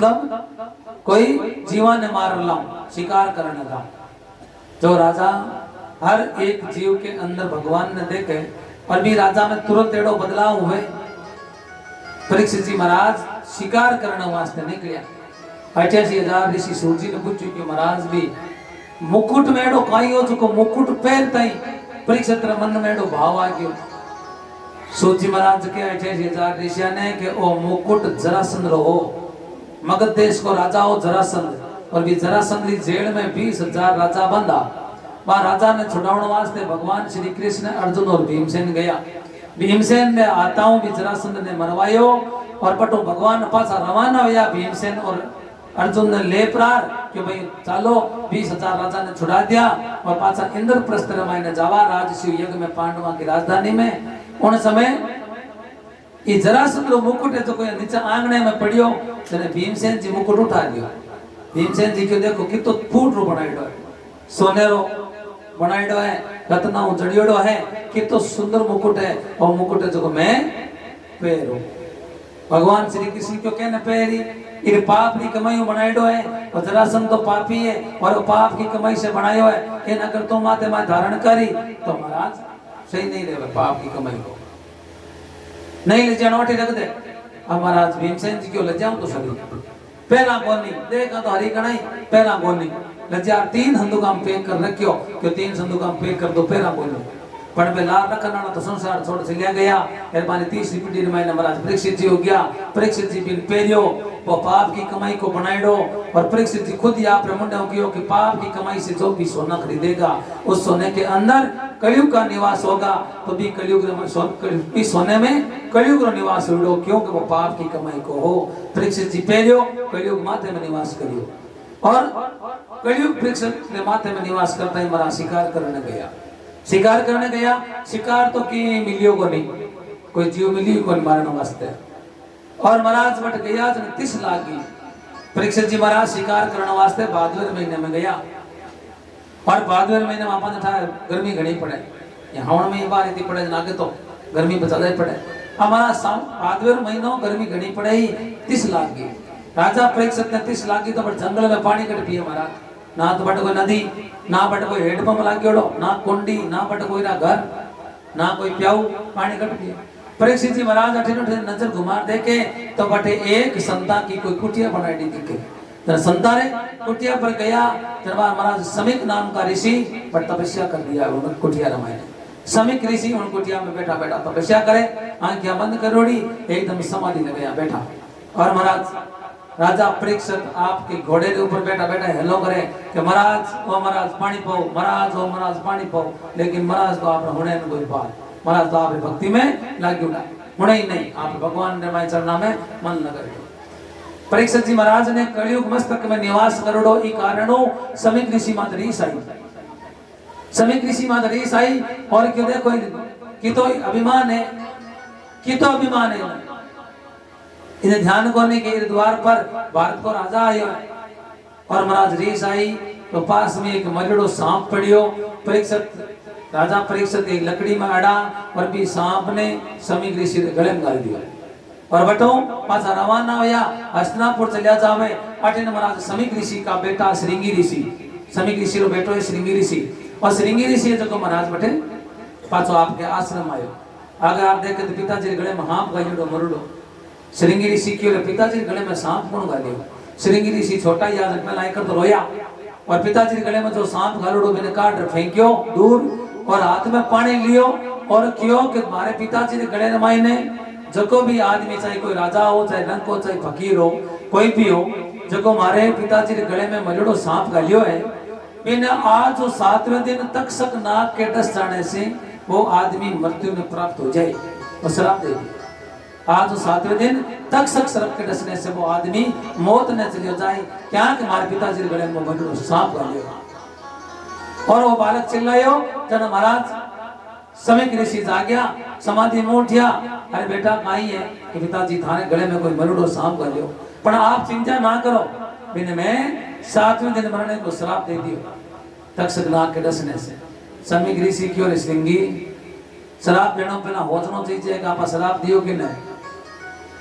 मतलब कोई जीवा ने मार लाऊं, शिकार करने का। जो राजा हर एक जीव के अंदर भगवान ने देखे और भी राजा में तुरंत एड़ो बदलाव हुए। परीक्षित जी महाराज शिकार करने वास्ते निकलिया। 88,000 ऋषि सूरजी ने पूछ्યું कि महाराज भी मुकुट में एड़ो काई हो चुको, मुकुट पैर ताई परीक्षित मन में एड़ो भाव आ गयो। सूरजी महाराज के 88,000 ऋषिया ने कि ओ मुकुट जरासंध रो हो, मगध देश को राजा हो जरासंध, और भी जरासंध की जेल में 20,000 राजा बंधा। वहां राजा ने छुड़ाने वास्ते भगवान श्री कृष्ण, अर्जुन और भीमसेन गया। भीमसेन ने आताओं भी जरासंध ने मरवायो और बटो भगवान पासा रवाना हुआ। भीमसेन और अर्जुन ने ले प्रार कि भाई चलो 20,000 राजा ने छुड़ा दिया और पासा इंद्रप्रस्थ ने जावा राजसी यज्ञ में पांडवों की राजधानी में। उन समय ये जरासंध रो मुकुट है तो कोई नीचे आंगने में पड़ियो, जने भीमसेन जी मुकुट उठा लियो। भीमसेन जी को देखो कितो फूट रो बनाइडो है, सोनेरो बनाइडो है, रत्ना उजड़ियोड़ो है, कितो सुंदर मुकुट है। और मुकुट है जो मैं पहरो। भगवान श्री कृष्ण क्यों कहने पहरी, ये पाप की कमाई बनाइडो है और जरासंध तो पापी है और पाप की कमाई से बनायो है। इन अगर तो माते मां धारण करी तो महाराज सही नहीं रहे, पाप की कमाई को नहीं ले जाना रख दे। अब महाराज भीमसेन जी क्यों ले जाऊं तो सही पहला गोनी देखा तो हरी कणाई पहला गोनी लज्जा 3 संदूकाम पैक कर रखियो क्यों 3 संदूकाम पैक कर दो पहला गोनी पण पे लाल रखना तो संसार छोड़ से ले गया। मेहरबानी 30 पीढ़ी में महाराज परीक्षित जी हो गया। परीक्षित जी बिन पेरियो वो पाप की कमाई को बनाइडो और परीक्षित जी खुद ही आप प्रमुंड कियो कि पाप की कमाई से जो भी सोना खरीदेगा उस सोने के अंदर कलयुग का निवास होगा। तो भी कलयुग में सोने में कलयुग का निवास उड़ो क्योंकि वो पाप की कमाई को हो। परीक्षित जी पेरियो कलयुग माथे में निवास करियो और कलयुग परीक्षित के माथे में निवास करता ही मरा शिकार करने गया। शिकार करने गया, शिकार तो की मिलियो को नहीं, कोई जीव मिली को नहीं मारने वास्ते। और महाराज बट गया 30 लाख की। परीक्षित जी महाराज शिकार करने वास्ते भादवेर महीने में गया और भादवेर महीने में अपन था गर्मी घनी पड़े, हावण में बार इतनी पड़े आगे तो गर्मी बचा ही पड़े। हमारा भादवेर महीनों गर्मी घनी पड़े ही 30 लाख की। राजा परीक्षित ने 30 लाख की तो जंगल में पानी कट पिए महाराज, ना तो बट कोई नदी, ना बट कोई हेडपंप लागेड़ो, ना कुंडी, ना बट कोई ना घर, ना कोई प्याऊ, पानी कट पिए। परीक्षित जी महाराज अठे नजर घुमा देखे तो बटे एक संता की कोई कुटिया बनाई दी दिखे। संता ने कुटिया पर गया, दरबार महाराज समीक नाम का ऋषि पर तपस्या कर दिया उन्होंने कुटिया रमाए। समीक ऋषि उन कुटिया में बैठा बैठा तपस्या करे, आंखें बंद करोड़ी एकदम समाधि में गया बैठा। और महाराज राजा परीक्षित आपके घोड़े के ऊपर बैठा बैठा हेलो करे कि महाराज ओ महाराज पानी पाओ, महाराज ओ महाराज पानी पाओ। लेकिन महाराज तो आपने होने में कोई बात, महाराज तो आप भक्ति में लाग उड़ा होने ही नहीं, आप भगवान ने माय चरणा में मन न करियो। परीक्षित जी महाराज ने कलयुग मस्तक में निवास करोड़ो ई कारणो समीक ऋषि मातरी साई, समीक ऋषि मातरी साई। और क्यों देखो कि तो अभिमान है, कि तो अभिमान है। इन्हें ध्यान करने के द्वार पर भारत को राजा आयो और महाराज रीस आई तो पास में एक मरड़ो सांप पड़ियो। परीक्षित राजा परीक्षित एक लकड़ी में अड़ा और भी सांप ने समीक ऋषि के गले में डाल दिया और बटो पासा रवाना होया हस्तिनापुर चलिया जावे। अठे महाराज समीक ऋषि का बेटा श्रृंगी ऋषि, समीक ऋषि रो बेटो है श्रृंगी ऋषि। और श्रृंगी ऋषि जो महाराज बटे पाछो आपके आश्रम आयो। अगर आप देखे तो पिताजी के गले में हाथ गाइडो मरड़ो। श्रृंगी ऋषि क्यों पिताजी गले में सांप कौन गालियो। श्रृंगी ऋषि छोटा ही याद में लाकर तो रोया और पिताजी के गले में जो सांप गालोड़ो मैंने काट फेंक्यो दूर और हाथ में पानी लियो और क्यों कि हमारे पिताजी के गले में मायने जो भी आदमी चाहे कोई राजा हो चाहे रंग हो चाहे फकीर हो कोई भी हो जो हमारे पिताजी के गले में मलड़ो सांप गालियो है इन्हें आज 7वें दिन तक सक नाक के डस जाने से वो आदमी मृत्यु में प्राप्त हो जाए और श्राप दे दिया। आज 7वें दिन तक सक सर्प के डसने से वो आदमी मौत न चली जाए क्या कि हमारे पिताजी के गले में मलड़ो सांप गालियो। और वो बालक चिल्लायो जन महाराज समीक ऋषि जागया समाधि में उठिया। अरे बेटा कहीं है कि पिताजी थाने गले में कोई मलड़ो सांप गालियो पर आप चिंता ना करो बिन में 7वें दिन मरने को श्राप दे दियो तक्षक नाग के डसने से। समीक ऋषि की और श्रृंगी श्राप देना पहला होचना चाहिए कि आप श्राप दियो कि नहीं।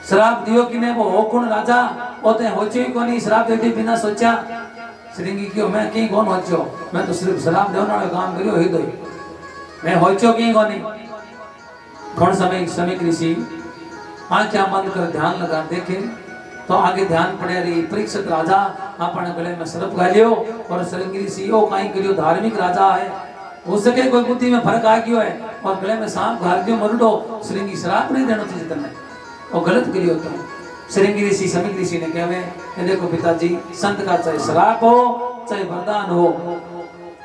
श्राप दियो कि ने वो होकुण राजा ओते होचे कोनी श्राप देती बिना सोचा श्रृंगी क्यों मैं की कौन होचो मैं तो सिर्फ श्राप देवन वाला काम करियो ही दोई मैं होचो की कोनी थोड़ा समय समीक ऋषि आंखें बंद कर ध्यान लगा देखे तो आगे ध्यान पड़े रही परीक्षित राजा अपने गले में सर्प गालियो और श्रृंगी ऋषि ओ काई करियो धार्मिक राजा है हो सके कोई बुद्धि में फर्क आ गयो है और गले में सांप घाल दियो मरुडो श्रृंगी श्राप नहीं देना चाहिए तने और गलत करियो तो श्रृंगी ऋषि समीक ऋषि ने कहे देखो पिताजी संत का चाहे श्राप हो चाहे वरदान हो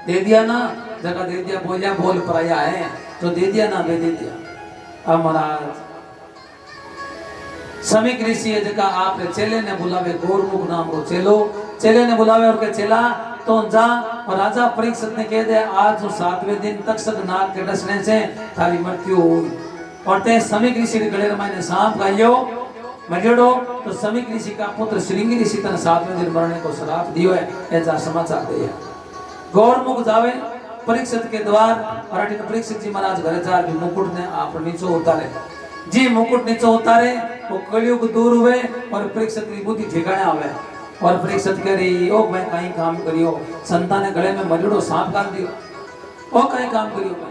दे दिया ना जगह दे दिया बोलिया बोल पराया है तो दे दिया ना दे दिया। अब महाराज समीक ऋषि है जगह आप चेले ने बुलावे गौरमुख नाम को चेले ने बुलावे और के चेला तो जा और राजा परीक्षित ने कह दे आज 7वें दिन तक्षक नाग के डसने से थारी मृत्यु हुई और ते समीक ऋषि के गले में सांप गाइयो मजेड़ो तो समीक ऋषि का पुत्र श्रृंगी ऋषि तन 7वें दिन मरने को श्राप दियो है ऐसा समाचार दिया। गौरमुख जावे परीक्षित के द्वार और अटिन परीक्षित जी महाराज घरे जा भी मुकुट ने आप नीचे उतारे जी मुकुट नीचे उतारे वो कलयुग दूर हुए और परीक्षित की बुद्धि ठिकाने आवे और परीक्षित कह रही ओ मैं कहीं काम करियो संतान ने गले में मजेड़ो सांप काट दियो ओ कहीं काम करियो मैं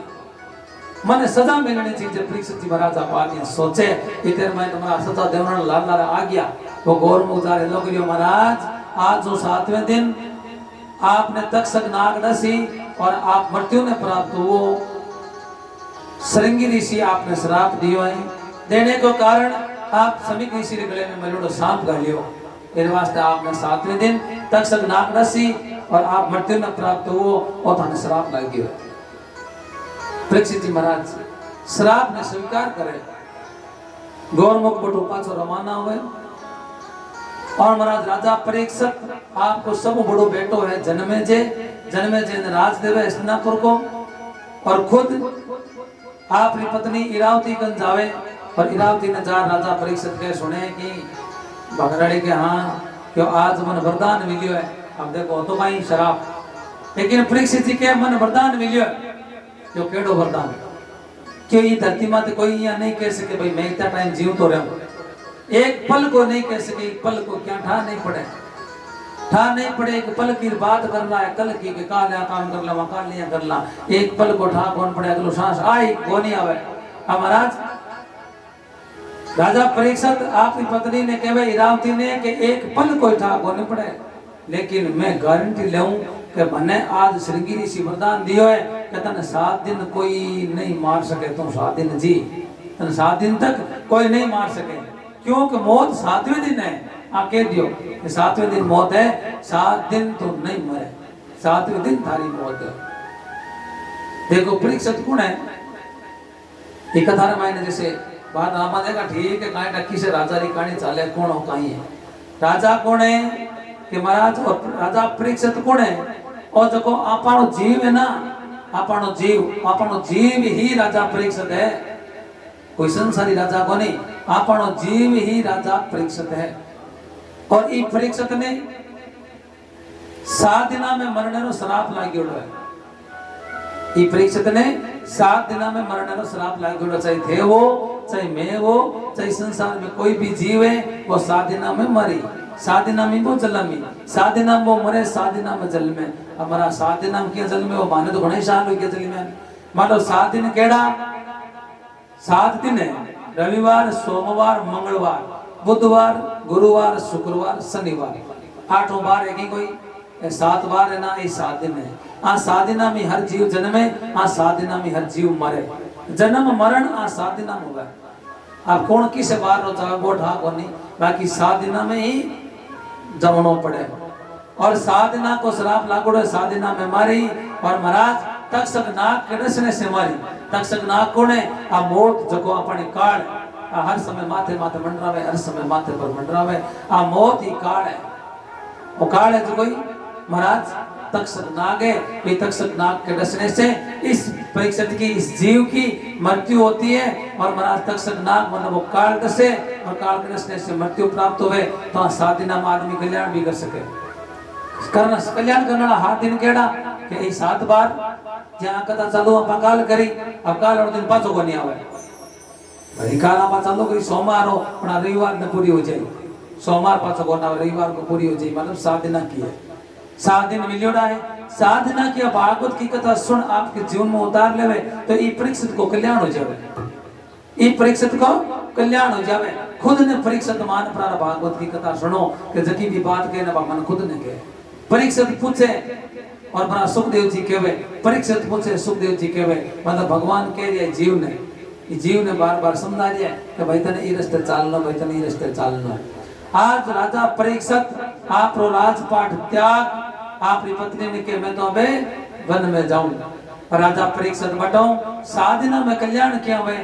मने सजा मिलनी चाहिए परीक्षित जी महाराज आप सोचे इधर मैं तुम्हारा सजा देवना लाल लाल आ गया वो गौरमुख जा लोग महाराज आज जो 7वें दिन आपने तक्षक नाग डसी और आप मृत्यु ने प्राप्त हुआ श्रृंगी ऋषि आपने श्राप दियो है देने को कारण आप समीक ऋषि के गले में मरोड़ो सांप गालियो इस वास्ते आपने 7वें दिन तक्षक नाग डसी और आप मृत्यु ने प्राप्त हुआ और थाने श्राप लग गयो। परीक्षित जी महाराज श्राप ने स्वीकार करे गौरमुख बटो पाछो रवाना हुए और महाराज राजा परीक्षित आपको सब बड़ो बेटो है जन्मे जे ने राज देवे हस्तिनापुर को और खुद आपकी पत्नी इरावती कन जावे और इरावती ने जा राजा परीक्षित के सुने कि भगराड़ी के हाँ क्यों आज मन वरदान मिलियो है अब देखो तो भाई शराब लेकिन परीक्षित जी के मन वरदान मिलियो है जो केड़ो वरदान क्यों ये धरती माते कोई यहाँ नहीं कह सके भाई मैं इतना टाइम जीव तो रहूं एक पल को नहीं कह सके एक पल को क्या ठा नहीं पड़े एक पल की बात कर रहा है कल की काल काम कर ला काल नहीं कर ला एक पल को ठा कौन पड़े अगलो सांस आई वो नहीं आवे। अब महाराज राजा परीक्षित आपकी पत्नी ने कहे इरावती ने कि एक पल को ठा कौन पड़े लेकिन मैं गारंटी लेऊं कि मैंने आज श्रृंगी ऋषि वरदान दियो है कि तने 7 दिन कोई नहीं मार सके तुम 7 दिन जी तने 7 दिन तक कोई नहीं मार सके क्योंकि मौत 7वें दिन है आप कह दियो कि 7वें दिन मौत है 7 दिन तो नहीं मरे 7वें दिन थारी मौत है। देखो परीक्षित कौन है एक कथा रामायण जैसे बात रामा देखा ठीक है कहीं टक्की से राजा री कहानी चाले कौन हो कहीं है राजा कौन है कि महाराज और राजा परीक्षित कौन है और जो आपनो जीव है ना आपनो जीव ही राजा परीक्षित है कोई संसारी राजा को नहीं आपनो जीव ही राजा परीक्षित है और ई परीक्षित ने 7 दिना में मरने रो श्राप लाग्यो है ई परीक्षित ने 7 दिना में मरने रो श्राप लाग्यो चाहे थे वो चाहे मैं वो चाहे संसार में कोई भी जीव है वो 7 दिना में मरी 7 दिना में वो जलमी 7 दिना में वो मरे 7 दिना में जल में हमारा 7 दिना में क्या जल में वो माने तो गणेश साल हो गया जल में मानो 7 दिन केड़ा 7 दिन है रविवार सोमवार मंगलवार बुधवार गुरुवार शुक्रवार शनिवार 8 बार है कि कोई 7 बार है ना ये 7 दिन है आ 7 दिना में हर जीव जन्मे आ 7 दिना में हर जीव मरे जन्म मरण आ 7 दिना में होगा आप कौन किसे बार रो चाहे वो ढा को नहीं बाकी 7 दिना में ही जमनो पड़े और 7 दिना को श्राप लागू 7 दिना में मारी और महाराज तक्षक नाग के डसने से मारी तक्षक नाग को ने आ मौत जको अपने काल हर समय माथे माथे मंडरावे हर समय माथे पर मंडरावे आ मौत ही काल है वो काल है जो कोई महाराज तक्षक नाग है ये तक्षक नाग के डसने से इस परीक्षित की इस जीव की मृत्यु होती है और महाराज तक्षक नाग मतलब वो काल डसे और काल के डसने से मृत्यु प्राप्त हुए तो 7 दिन में आदमी कल्याण भी कर सके करना कल्याण करना हाथ दिन केड़ा कि 7 बार जहाँ कथा चालू आप काल करी अब काल और दिन पाचो को नहीं आवे भाई काला पा चलो कोई सोमवार हो अपना रविवार ने पूरी हो जाए सोमवार पाछो कोना रविवार को पूरी हो जाए मतलब साधना की है 7 दिन मिलियोड़ा है साधना किया भागवत की कथा सुन आपके जीवन में उतार लेवे तो ये परीक्षित को कल्याण हो जावे ये परीक्षित को कल्याण हो जावे खुद ने परीक्षित मान प्रार भागवत की कथा सुनो कि जकी भी बात कहे ना मन खुद ने कहे परीक्षित पूछे और बना सुखदेव जी कहवे परीक्षित पूछे सुखदेव जी कहवे मतलब भगवान कह रहे जीव ने बार बार समझा दिया कि भाई तने ये रास्ते चालना भाई तने ये रास्ते चालना आज राजा परीक्षित आप रो राजपाट त्याग आपकी पत्नी ने के मैं तो अबे वन में जाऊं राजा परीक्षित बटाऊं साधना में कल्याण किया हुए